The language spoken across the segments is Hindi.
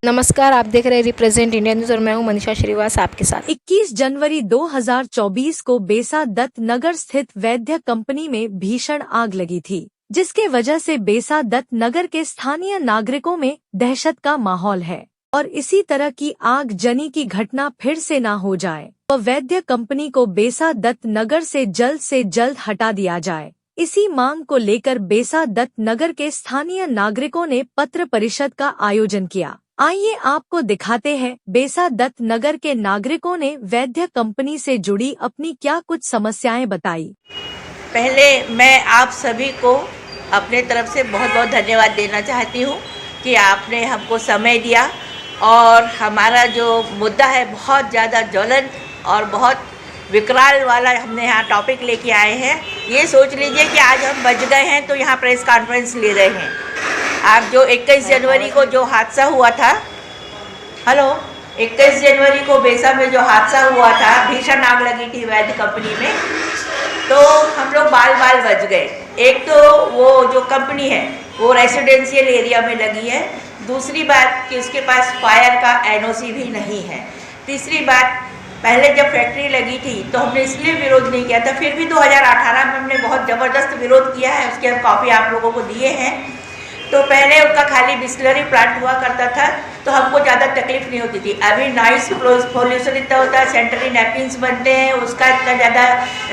नमस्कार, आप देख रहे हैं रिप्रेजेंट इंडिया न्यूज और मैं हूं मनीषा श्रीवास आपके साथ। 21 जनवरी 2024 को बेसा दत्त नगर स्थित वैद्य कंपनी में भीषण आग लगी थी, जिसके वजह से बेसा दत्त नगर के स्थानीय नागरिकों में दहशत का माहौल है और इसी तरह की आग जनी की घटना फिर से न हो जाए तो वैद्य कंपनी को बेसा दत्त नगर से जल्द हटा दिया जाए। इसी मांग को लेकर बेसा दत्त नगर के स्थानीय नागरिकों ने पत्र परिषद का आयोजन किया। आइए आपको दिखाते हैं बेसा दत्त नगर के नागरिकों ने वैद्य कंपनी से जुड़ी अपनी क्या कुछ समस्याएं बताई। पहले मैं आप सभी को अपने तरफ से बहुत बहुत धन्यवाद देना चाहती हूँ कि आपने हमको समय दिया और हमारा जो मुद्दा है बहुत ज़्यादा ज्वलंत और बहुत विकराल वाला हमने यहाँ टॉपिक लेके आए हैं। ये सोच लीजिए कि आज हम बच गए हैं तो यहाँ प्रेस कॉन्फ्रेंस ले रहे हैं। आप जो 21 जनवरी को जो हादसा हुआ था, 21 जनवरी को बेसा में जो हादसा हुआ था, भीषण आग लगी थी वैद्य कंपनी में, तो हम लोग बाल बच गए। एक तो वो जो कंपनी है वो रेसिडेंशियल एरिया में लगी है, दूसरी बात कि उसके पास फायर का एनओसी भी नहीं है, तीसरी बात पहले जब फैक्ट्री लगी थी तो हमने इसलिए विरोध नहीं किया था, फिर भी 2018 में हमने बहुत ज़बरदस्त विरोध किया है। उसकी हम कॉपी आप लोगों को दिए हैं। तो पहले उनका खाली बिस्लरी प्लांट हुआ करता था तो हमको ज़्यादा तकलीफ नहीं होती थी। अभी नॉइस पोल्यूशन इतना होता है, सैनिटरी नैपकिन्स बनते हैं, उसका इतना ज़्यादा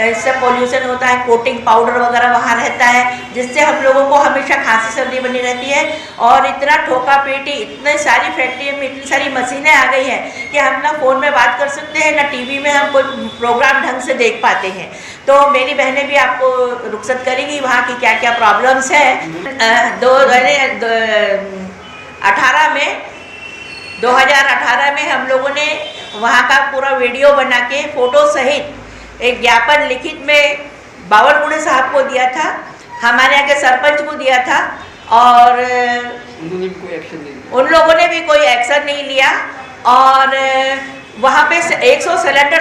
इससे पोल्यूशन होता है, कोटिंग पाउडर वगैरह वहाँ रहता है, जिससे हम लोगों को हमेशा खांसी सर्दी बनी रहती है। और इतना ठोका पेटी, इतनी सारी फैक्ट्री में इतनी सारी मशीनें आ गई हैं कि हम ना फ़ोन में बात कर सकते हैं, ना टीवी में हम कोई प्रोग्राम ढंग से देख पाते हैं। तो मेरी बहनें भी आपको रुखसत करेंगी वहाँ की क्या क्या प्रॉब्लम्स है। 2018 में हम लोगों ने वहाँ का पूरा वीडियो बना के फोटो सहित एक ज्ञापन लिखित में बावलपुरे साहब को दिया था, हमारे यहाँ के सरपंच को दिया था और उन लोगों ने भी कोई एक्शन नहीं लिया। और वहाँ पे 170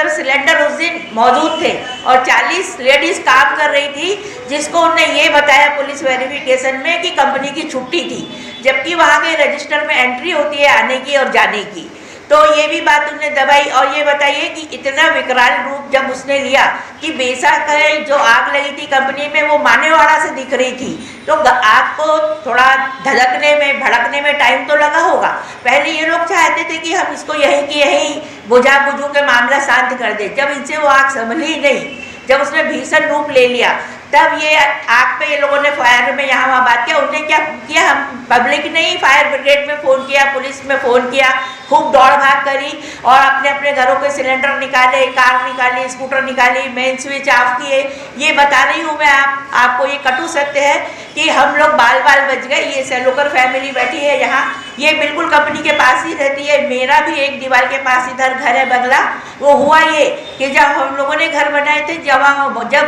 सिलेंडर उस दिन मौजूद थे और 40 लेडीज़ काम कर रही थी, जिसको उन्होंने ये बताया पुलिस वेरिफिकेशन में कि कंपनी की छुट्टी थी, जबकि वहाँ के रजिस्टर में एंट्री होती है आने की और जाने की। तो ये भी बात उन्होंने दबाई और ये बताइए कि इतना विकराल रूप जब उसने लिया कि बेसा का जो आग लगी थी कंपनी में वो मानेवाड़ा से दिख रही थी, तो आग को थोड़ा धधकने में भड़कने में टाइम तो लगा होगा। पहले ये लोग चाहते थे कि हम इसको यहीं की यहीं बुझा के मामला शांत कर दे। जब इनसे वो आग संभली नहीं, जब उसने भीषण रूप ले लिया, तब ये आग पे ये लोगों ने फायर में यहाँ वहाँ बात किया। उन्होंने क्या किया, हम पब्लिक ने ही फायर ब्रिगेड में फ़ोन किया, पुलिस में फ़ोन किया, खूब दौड़ भाग करी और अपने अपने घरों के सिलेंडर निकाले, कार निकाली, स्कूटर निकाली, मेन स्विच ऑफ किए। ये बता रही हूँ मैं आपको, ये कटु सत्य है कि हम लोग बाल बच गए। ये सेलोकर फैमिली बैठी है यहाँ, ये बिल्कुल कंपनी के पास ही रहती है। मेरा भी एक दीवार के पास इधर घर है बंगला। वो हुआ ये कि जब हम लोगों ने घर बनाए थे, जब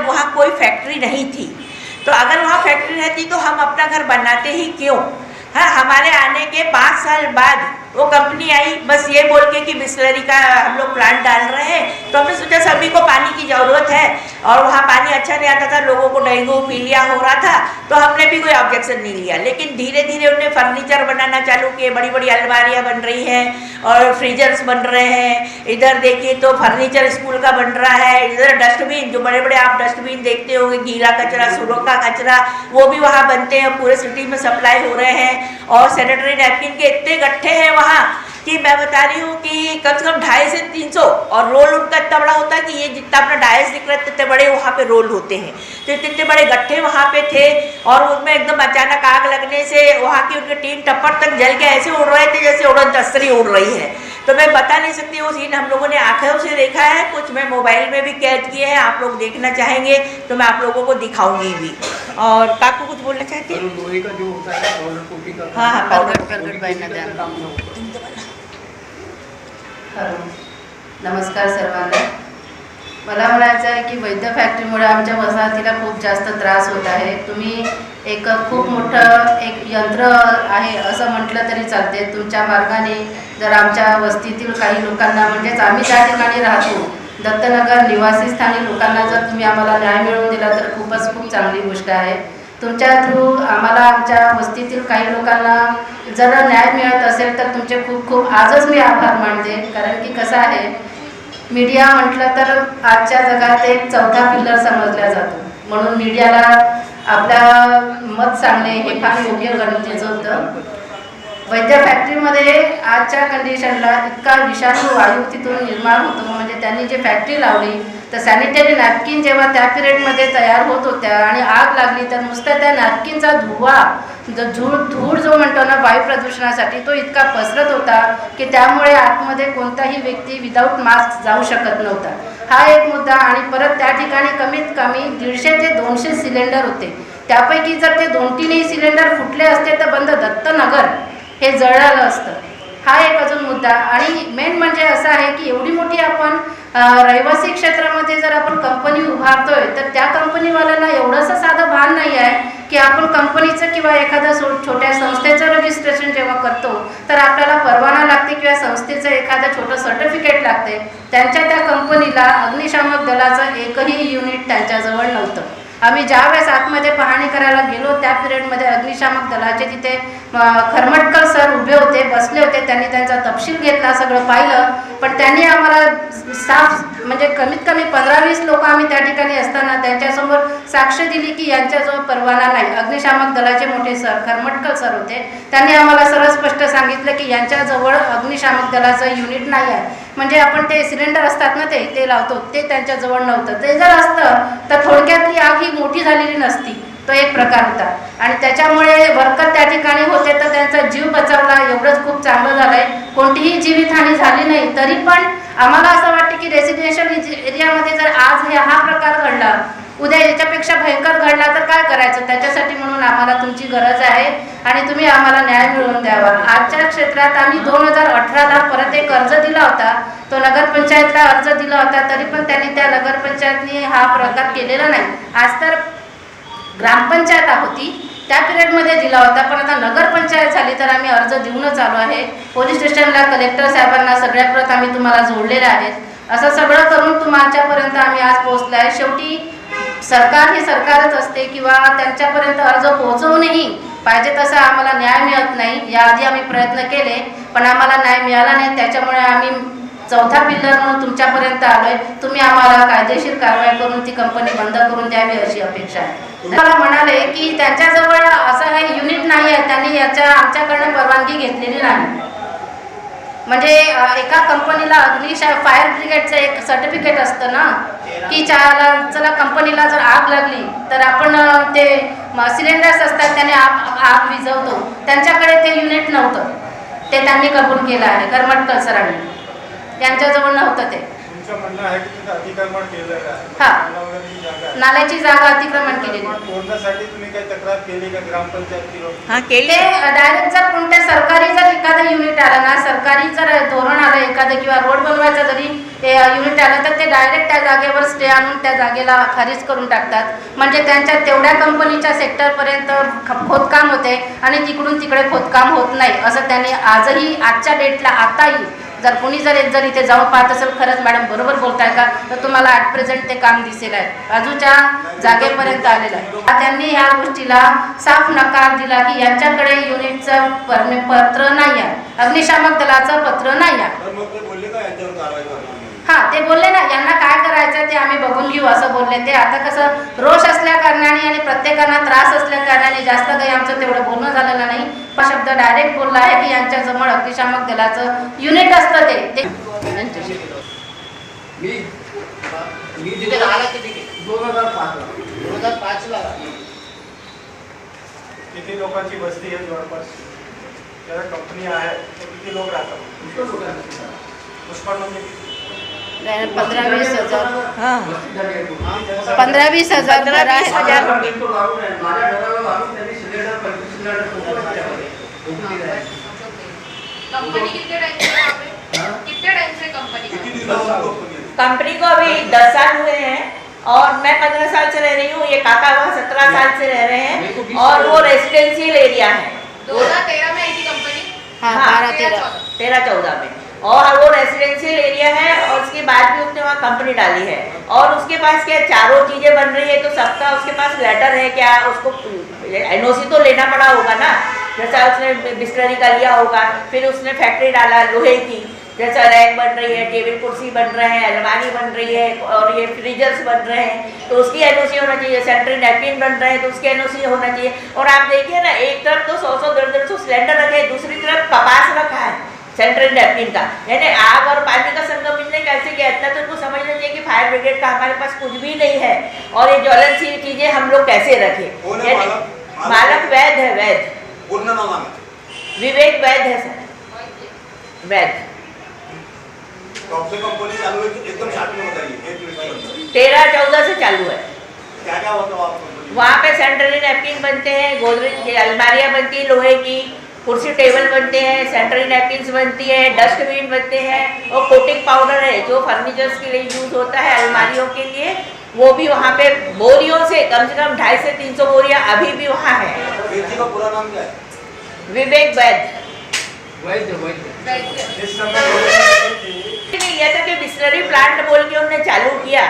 वहाँ कोई फैक्ट्री नहीं थी, तो अगर वहाँ फैक्ट्री रहती तो हम अपना घर बनाते ही क्यों। हाँ, हमारे आने के 5 साल बाद वो कंपनी आई बस ये बोल के कि बिस्लरी का हम लोग प्लांट डाल रहे हैं। तो हमने सोचा सभी को पानी की ज़रूरत है और वहाँ पानी अच्छा नहीं आता था, लोगों को डेंगू पीलिया हो रहा था, तो हमने भी कोई ऑब्जेक्शन नहीं लिया। लेकिन धीरे धीरे उन्होंने फर्नीचर बनाना चालू किए, बड़ी बड़ी अलमारियाँ बन रही हैं और फ्रीजर्स बन रहे हैं। इधर देखिए तो फर्नीचर स्कूल का बन रहा है, इधर डस्टबिन, जो बड़े बड़े आप डस्टबिन देखते होंगे, गीला कचरा सूखा कचरा, वो भी वहाँ बनते हैं, पूरे सिटी में सप्लाई हो रहे हैं। और सैनिटरी नैपकिन के इतने गट्ठे हैं वहाँ कि मैं बता रही हूँ कि कम से कम 250 से 300, और रोल उनका इतना बड़ा होता है कि ये जितना अपना डायस दिख रहा है इतने बड़े वहाँ पे रोल होते हैं। तो इतने बड़े गट्ठे वहाँ पे थे और उनमें एकदम अचानक आग लगने से वहाँ की उनके 3 टप्पर तक जल के ऐसे उड़ रहे थे जैसे उड़न तस्तरी उड़ रही है। तो मैं बता नहीं सकती, वो सीन हम लोगों ने आंखों से देखा है, कुछ मैं मोबाइल में भी कैद किए हैं। आप लोग देखना चाहेंगे तो मैं आप लोगों को दिखाऊंगी भी। और काकू कुछ बोलना चाहते हैं? लोहे का जो होता है पाउडर कोटिंग का, हाँ, नमस्कार सर्वांना। मला म्हणायचं आहे की वैद्य फॅक्टरीमुळे आमच्या वसाहतीला खूप जास्त त्रास होत आहे। तुम्ही एक खूप मोठं एक यंत्र आहे असं म्हटलं तरी चालते। तुमच्या मार्गाने जर आमच्या वस्तीतील काही लोकांना, म्हणजेच आम्ही ज्या ठिकाणी राहतो दत्तनगर निवासी स्थानिक लोकांना जर तुम्ही आम्हाला न्याय मिळवून दिला तर खूप चांगली गोष्ट आहे। तुमच्या थ्रू आम्हाला आमच्या वस्तीतील काही लोकांना जर न्याय मिळत असेल तर तुमचे खूप खूप आजच मी आभार मानते. कारण की कसं आहे, मीडिया म्हटलं तर आजच्या जगात एक चौथा पिल्लर समजला जातो. म्हणून मीडियाला आपल्या मत सांगणे हे फार योग्य गणितीचं होतं. वैद्य फॅक्टरीमध्ये आजच्या कंडिशनला इतका विषाणू वायू तिथून निर्माण होतो. म्हणजे त्यांनी जे फॅक्टरी लावली तर सॅनिटरी नॅपकिन जेव्हा त्या पिरियडमध्ये तयार होत होत्या आणि आग लागली तर नुसत्या त्या नॅपकिनचा धुवा धूळ जो म्हणतो ना वायू प्रदूषणासाठी, तो इतका पसरत होता की त्यामुळे आतमध्ये कोणताही व्यक्ती विदाऊट मास्क जाऊ शकत नव्हता. हा एक मुद्दा. आणि परत त्या ठिकाणी कमीत कमी 150 ते 200 सिलेंडर होते. त्यापैकी जर ते 2-3 सिलेंडर फुटले असते तर बंद दत्तनगर हे जळालं असतं. हा एक अजून मुद्दा. आणि मेन म्हणजे असं आहे की एवढी मोठी आपण रहिवासी क्षेत्रामध्ये जर आपण कंपनी उभारतोय तर त्या कंपनीवाल्यांना एवढंसं साधं भान नाही आहे की आपण कंपनीचं किंवा एखाद्या छोट्या संस्थेचं रजिस्ट्रेशन जेव्हा करतो तर आपल्याला परवाना लागते किंवा संस्थेचं एखादं छोटं सर्टिफिकेट लागते. त्यांच्या त्या कंपनीला अग्निशामक दलाचं एकही युनिट त्यांच्याजवळ नव्हतं. आम्ही ज्यावेळेस आतमध्ये पाहणी करायला गेलो त्या पिरियडमध्ये अग्निशामक दलाचे तिथे खरमटकर सर उभे होते, बसले होते. त्यांनी त्यांचा तपशील घेतला, सगळं पाहिलं. पण त्यांनी आम्हाला साफ म्हणजे कमीत कमी 15-20 लोक आम्ही त्या ठिकाणी असताना त्यांच्यासमोर साक्ष दिली की यांच्याजवळ परवाना नाही. अग्निशामक दलाचे मोठे सर खरमटकर सर होते. त्यांनी आम्हाला सरळ स्पष्ट सांगितलं की यांच्याजवळ अग्निशामक दलाचं युनिट नाही आहे. म्हणजे आपण ते सिलेंडर असतात ना ते लावतो ते त्यांच्याजवळ नव्हतं. ते जर असतं तर थोडक्यातली आग ही मोठी झालेली नसती. तो एक प्रकार होता. आणि त्याच्यामुळे वर्कर त्या ठिकाणी होते तर त्यांचा जीव बचावला, एवढंच खूप चांगलं झालं आहे. कोणतीही जीवितहानी झाली नाही. तरी पण आम्हाला असं वाटतं की रेसिडेन्शियल एरियामध्ये जर आज हा प्रकार घडला, उद्या याच्यापेक्षा भयंकर घडला तर काय करायचं. त्याच्यासाठी म्हणून आम्हाला तुमची गरज आहे आणि तुम्ही आम्हाला न्याय मिळवून द्यावा. आजच्या क्षेत्रात आम्ही 2018ला परत एक अर्ज दिला होता. तो नगरपंचायतला अर्ज दिला होता, तरी पण त्यांनी त्या नगरपंचायतनी हा प्रकार केलेला नाही. आज तर ग्रामपंचायत होती त्या पिरियडमध्ये दिला होता, पण आता नगरपंचायत झाली तर आम्ही अर्ज देऊनच आलो आहे. पोलीस स्टेशनला कलेक्टर साहेबांना सगळ्या प्रत आम्ही तुम्हाला जोडलेल्या आहेत. असं सगळं करून तुमच्यापर्यंत आम्ही आज पोहोचलो आहे. शेवटी सरकार ही सरकारच असते किंवा त्यांच्यापर्यंत अर्ज पोहोचवूनही पाहिजे तसा आम्हाला न्याय मिळत नाही. याआधी आम्ही प्रयत्न केले पण आम्हाला न्याय मिळाला नाही. त्याच्यामुळे आम्ही चौथा पिल्लर म्हणून तुमच्यापर्यंत आलोय. तुम्ही आम्हाला कायदेशीर कारवाई करून ती कंपनी बंद करून द्यावी अशी अपेक्षा आहे. मला म्हणाले की त्यांच्याजवळ असं हे युनिट नाही आहे, त्यांनी आमच्याकडनं परवानगी घेतलेली नाही. म्हणजे एका कंपनीला फायर ब्रिगेडचं एक सर्टिफिकेट असतं ना की चला कंपनीला जर आग लागली तर आपण ते सिलेंडर्स असतात त्याने आग विझवतो. त्यांच्याकडे ते युनिट नव्हतं. ते त्यांनी कबूल केलं आहे खरमटकर सरांनी. त्यांच्याजवळ नव्हतं ते. अतिक्रमण केलेलं आहे. हा, नाल्याची जागा अतिक्रमण केलेली. तोडण्यासाठी तुम्ही काही तक्रार केली का ग्रामपंचायतीवर? हाँ केले. डायरेक्ट जर कोणत्या सरकारी जर एखादं युनिट आलं ना, सरकारी जर धोरण आलं एखादं किंवा रोड बनवायचं जरी युनिट आलं तर ते डायरेक्ट त्या जागेवर स्टे आणून त्या जागेला खारिज करून टाकतात. म्हणजे त्यांच्या तेवढ्या कंपनीच्या सेक्टरपर्यंत खोदकाम होते आणि तिकडून तिकडे खोदकाम होत नाही असं त्यांनी आजही आजच्या डेटला आताही जर कोणी जर इथे जाऊन पाहत असेल, खरंच मॅडम बरोबर बोलताय का, तर तुम्हाला ॲट प्रेझेंट ते काम दिसेल आहे. बाजूच्या जागेपर्यंत आलेलं आहे. त्यांनी ह्या गोष्टीला साफ नकार दिला की यांच्याकडे युनिटचं पत्र नाही आहे, अग्निशामक दलाचं पत्र नाही आहे. हां, ते बोलले ना यांना काय करायचं ते आम्ही बघून घेऊ असं बोलले ते. आता कसं रोष असल्या कारणाने आणि प्रत्येकांना त्रास असल्या कारणाने जास्त काही आमचं तेवढं बोलणं झालेलं नाही. हा शब्द डायरेक्ट बोलला आहे की यांच्याजवळ अग्निशामक दलाचं युनिट असतं ते. मी तिथे राहिला किती? 2005 ला. किती लोकांची वस्ती आहे जवळपास? त्याला कंपनी आहे किती लोक राहतात? पुष्कळ म्हणजे 15-20 हजार. हाँ 15-20 हजार. 15-20 हजार होंगे. कंपनी कितने टाइम से वहाँ पे? कितने टाइम से कंपनी? कंपनी को अभी 10 साल हुए हैं और मैं 15 साल से रह रही हूँ. ये काका वहाँ 17 साल से रह रहे हैं और वो रेजिडेंशियल एरिया है. 2013 में आई थी कंपनी. हाँ, 12-13. 13-14 में. और वो रेसिडेंशियल एरिया है और उसके बाद भी उसने वहाँ कंपनी डाली है और उसके पास क्या चारों चीज़ें बन रही है तो सबका उसके पास लेटर है क्या, उसको एनओसी तो लेना पड़ा होगा ना। जैसा उसने बिस्लरी का लिया होगा, फिर उसने फैक्ट्री डाला लोहे की, जैसा रैक बन रही है, टेबल कुर्सी बन रहे हैं, अलमारी बन रही है और ये फ्रीजर्स बन रहे हैं तो उसकी एनओसी होना चाहिए। सेंट्रल नैपकिन बन रहे हैं तो उसकी एनओसी होना चाहिए। और आप देखिए ना, एक तरफ तो 100-150 सिलेंडर रखे हैं, दूसरी तरफ कपास रखा है सेंट्रल नैपकिन का, यानी आग और पानी का संगम मिलने कैसे गया। इतना तो उनको समझना चाहिए कि फायर ब्रिगेड का हमारे पास कुछ भी नहीं है और ये ज्वलनशील चीजें हम लोग कैसे रखें। मालक वैद है, वैद पूर्ण नाम है विवेक वैद है सर, वैद। कब से कंपनी चालू है एकदम शार्ट में बताइए, एक मिनट के अंदर 13-14 से चालू है। क्या क्या होता है आपको? वहाँ पे सेंट्रल नैपकिन बनते हैं, गोदरेज अलमारियाँ बनती है लोहे की, कुर्सी टेबल बनते हैं, सेंट्रल नैपकिन्स बनती है, डस्टबिन बनते हैं और कोटिंग पाउडर है जो फर्नीचर्स के लिए यूज होता है अलमारियों के लिए, वो भी वहाँ पे बोरियों से कम 250 से 300 बोरियाँ अभी भी वहाँ है। जी का पूरा नाम क्या है? विवेक वैद। इस समय ये था कि बिस्लरी प्लांट बोल के उन्होंने चालू किया